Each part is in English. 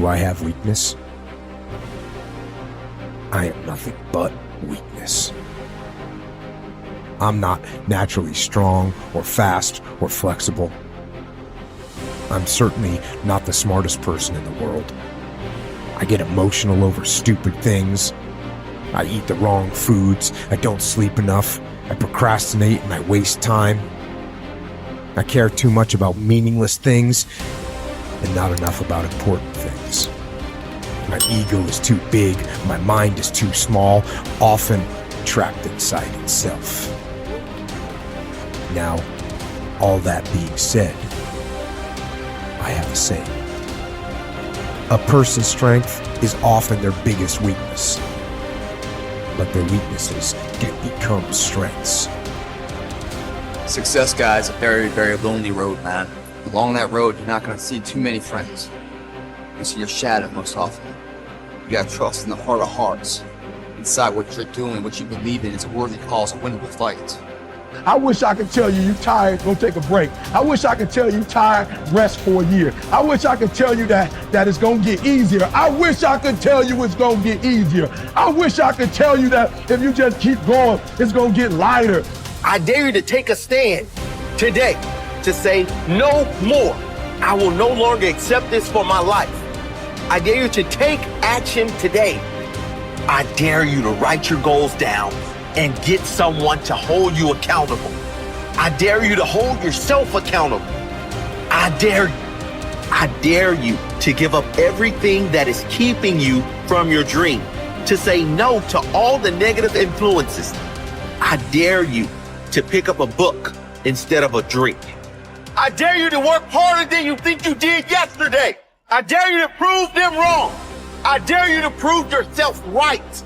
Do I have weakness? I am nothing but weakness. I'm not naturally strong or fast or flexible. I'm certainly not the smartest person in the world. I get emotional over stupid things. I eat the wrong foods. I don't sleep enough. I procrastinate and I waste time. I care too much about meaningless things and not enough about important things. My ego is too big. My mind is too small, often trapped inside itself. Now, all that being said, I have a saying. A person's strength is often their biggest weakness, but their weaknesses can become strengths. Success, guys, a very, very lonely road, man. Along that road, you're not going to see too many friends. You see your shadow most often. You got to trust in the heart of hearts. Inside what you're doing, what you believe in is a worthy cause, a winnable fight. I wish I could tell you you're tired, go take a break. I wish I could tell you tired, rest for a year. I wish I could tell you that it's gonna get easier. I wish I could tell you it's gonna get easier. I wish I could tell you that if you just keep going, it's gonna get lighter. I dare you to take a stand today to say no more. I will no longer accept this for my life. I dare you to take action today. I dare you to write your goals down and get someone to hold you accountable. I dare you to hold yourself accountable. I dare you to give up everything that is keeping you from your dream, to say no to all the negative influences. I dare you to pick up a book instead of a drink. I dare you to work harder than you think you did yesterday. I dare you to prove them wrong. I dare you to prove yourself right.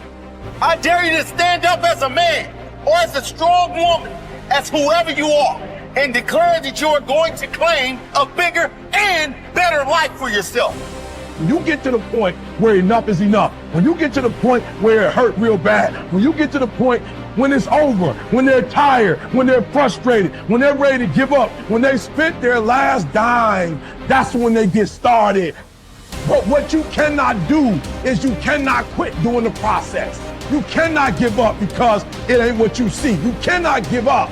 I dare you to stand up as a man or as a strong woman, as whoever you are, and declare that you are going to claim a bigger and better life for yourself. When you get to the point where enough is enough, when you get to the point where it hurt real bad, when you get to the point when it's over, when they're tired, when they're frustrated, when they're ready to give up, when they spent their last dime, that's when they get started. But what you cannot do is you cannot quit during the process. You cannot give up because it ain't what you see. You cannot give up.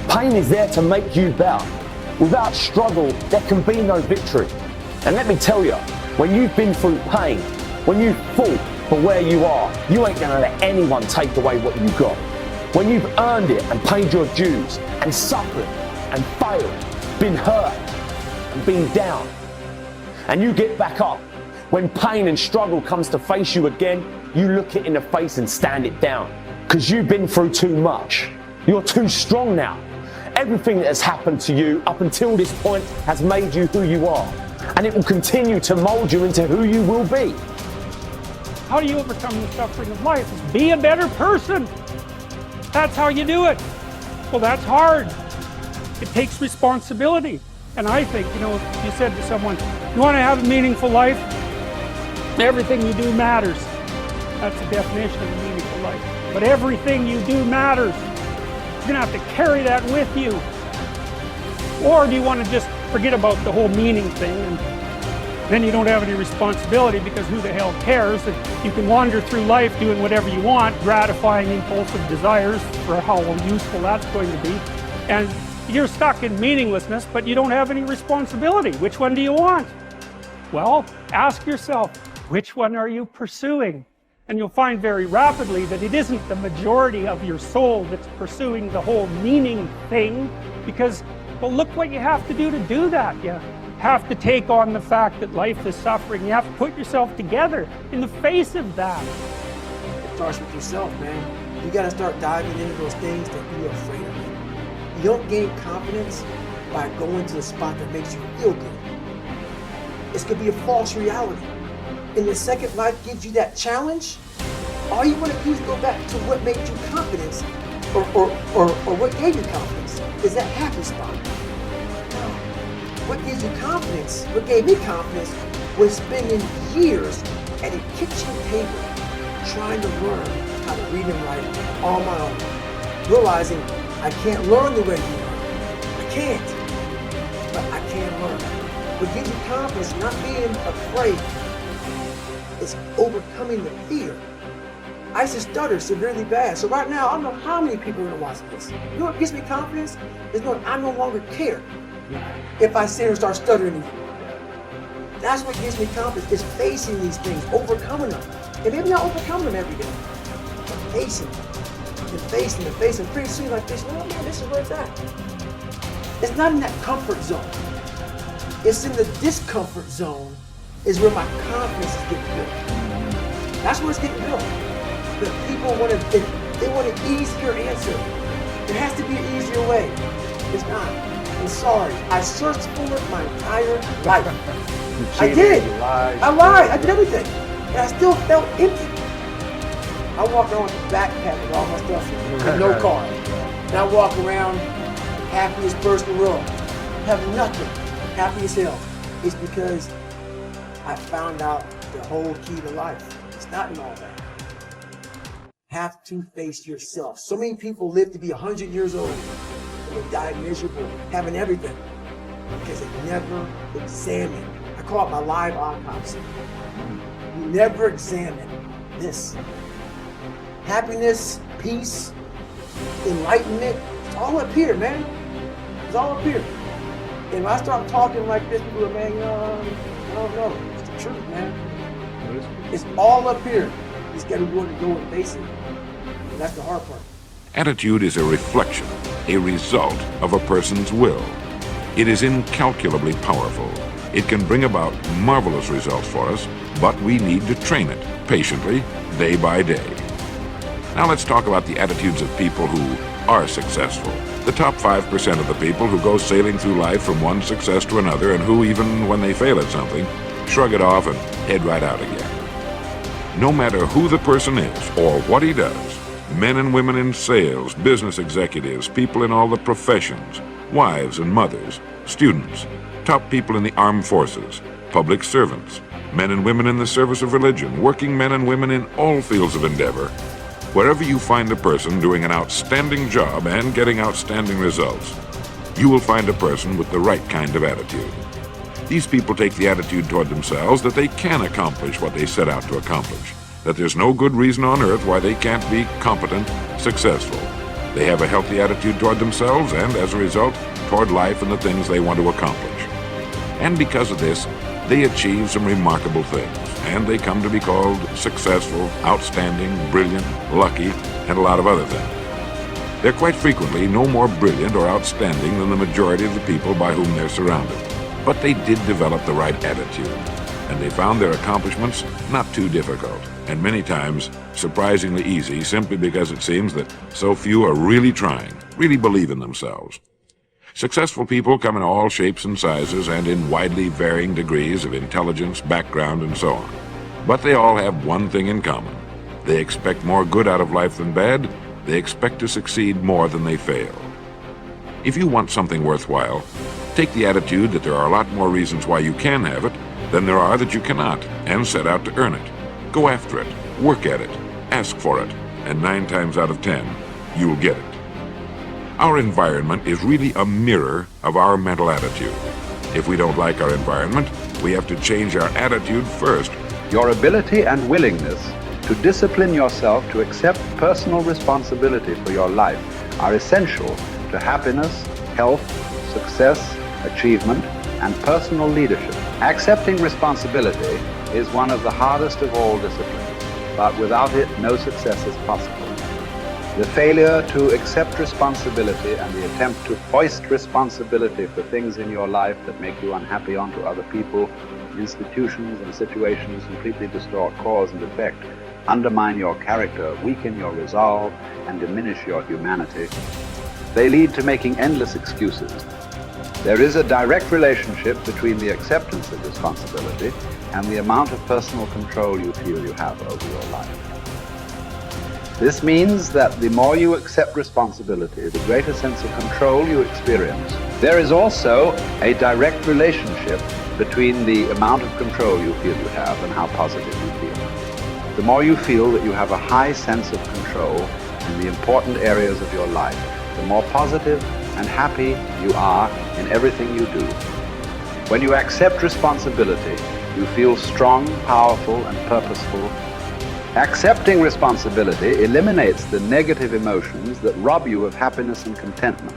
Pain is there to make you better. Without struggle, there can be no victory. And let me tell you, when you've been through pain, when you've fought for where you are, you ain't gonna let anyone take away what you got. When you've earned it and paid your dues and suffered and failed, been hurt and been down, and you get back up, when pain and struggle comes to face you again, you look it in the face and stand it down. Because you've been through too much. You're too strong now. Everything that has happened to you up until this point has made you who you are. And it will continue to mold you into who you will be. How do you overcome the suffering of life? Be a better person. That's how you do it. Well, that's hard. It takes responsibility. And I think, if you said to someone, you want to have a meaningful life? Everything you do matters. That's the definition of a meaningful life. But everything you do matters. You're going to have to carry that with you. Or do you want to just forget about the whole meaning thing and then you don't have any responsibility because who the hell cares? That you can wander through life doing whatever you want, gratifying impulsive desires for how useful that's going to be. And you're stuck in meaninglessness, but you don't have any responsibility. Which one do you want? Well, ask yourself, which one are you pursuing? And you'll find very rapidly that it isn't the majority of your soul that's pursuing the whole meaning thing, because, well, look what you have to do that. You have to take on the fact that life is suffering. You have to put yourself together in the face of that. It starts with yourself, man. You gotta start diving into those things that you're afraid of. You don't gain confidence by going to the spot that makes you feel good. It's gonna be a false reality. And the second life gives you that challenge, all you want to do is go back to what made you confidence, or what gave you confidence, is that happy spot. Now, what gives you confidence, what gave me confidence, was spending years at a kitchen table trying to learn how to read and write on my own, realizing I can't learn the way you learn. I can't, but I can learn. What gives you confidence, not being afraid It's overcoming the fear. I used to stutter severely bad. So right now, I don't know how many people are gonna watch this. You know what gives me confidence? Is knowing I no longer care if I sit and start stuttering again. That's what gives me confidence, is facing these things, overcoming them. And maybe not overcoming them every day, but facing them. And facing them, facing them. Pretty soon like this, oh man, this is where it's at. It's not in that comfort zone. It's in the discomfort zone is where my confidence is getting built. That's where it's getting built. The people want they want an easier answer. There has to be an easier way. It's not. I'm sorry. I searched for it my entire life. I did. I lied. I did everything. And I still felt empty. I walk around with a backpack with all my stuff with no car. And I walk around happiest person in the world. Have nothing. Happy as hell. It's because I found out the whole key to life. It's not in all that. Have to face yourself. So many people live to be 100 years old and they die miserable, having everything, because they never examine. I call it my live autopsy. You never examine this. Happiness, peace, enlightenment, it's all up here, man. It's all up here. And when I start talking like this, people are, man, I don't know. It's the truth, man. It's all up here. You just got to be willing to go and face it. And that's the hard part. Attitude is a reflection, a result of a person's will. It is incalculably powerful. It can bring about marvelous results for us, but we need to train it patiently, day by day. Now let's talk about the attitudes of people who are successful. The top 5% of the people who go sailing through life from one success to another and who, even when they fail at something, shrug it off and head right out again. No matter who the person is or what he does, men and women in sales, business executives, people in all the professions, wives and mothers, students, top people in the armed forces, public servants, men and women in the service of religion, working men and women in all fields of endeavor, wherever you find a person doing an outstanding job and getting outstanding results, you will find a person with the right kind of attitude. These people take the attitude toward themselves that they can accomplish what they set out to accomplish, that there's no good reason on earth why they can't be competent, successful. They have a healthy attitude toward themselves and, as a result, toward life and the things they want to accomplish. And because of this, they achieve some remarkable things, and they come to be called successful, outstanding, brilliant, lucky, and a lot of other things. They're quite frequently no more brilliant or outstanding than the majority of the people by whom they're surrounded. But they did develop the right attitude, and they found their accomplishments not too difficult, and many times surprisingly easy, simply because it seems that so few are really trying, really believe in themselves. Successful people come in all shapes and sizes and in widely varying degrees of intelligence, background, and so on. But they all have one thing in common. They expect more good out of life than bad. They expect to succeed more than they fail. If you want something worthwhile, take the attitude that there are a lot more reasons why you can have it than there are that you cannot, and set out to earn it. Go after it, work at it, ask for it, and 9 times out of 10, you'll get it. Our environment is really a mirror of our mental attitude. If we don't like our environment, we have to change our attitude first. Your ability and willingness to discipline yourself to accept personal responsibility for your life are essential to happiness, health, success, achievement, and personal leadership. Accepting responsibility is one of the hardest of all disciplines, but without it, no success is possible. The failure to accept responsibility and the attempt to foist responsibility for things in your life that make you unhappy onto other people, institutions, and situations completely distort cause and effect, undermine your character, weaken your resolve, and diminish your humanity. They lead to making endless excuses. There is a direct relationship between the acceptance of responsibility and the amount of personal control you feel you have over your life. This means that the more you accept responsibility, the greater sense of control you experience. There is also a direct relationship between the amount of control you feel you have and how positive you feel. The more you feel that you have a high sense of control in the important areas of your life, the more positive and happy you are in everything you do. When you accept responsibility, You feel strong, powerful, and purposeful. Accepting responsibility eliminates the negative emotions that rob you of happiness and contentment.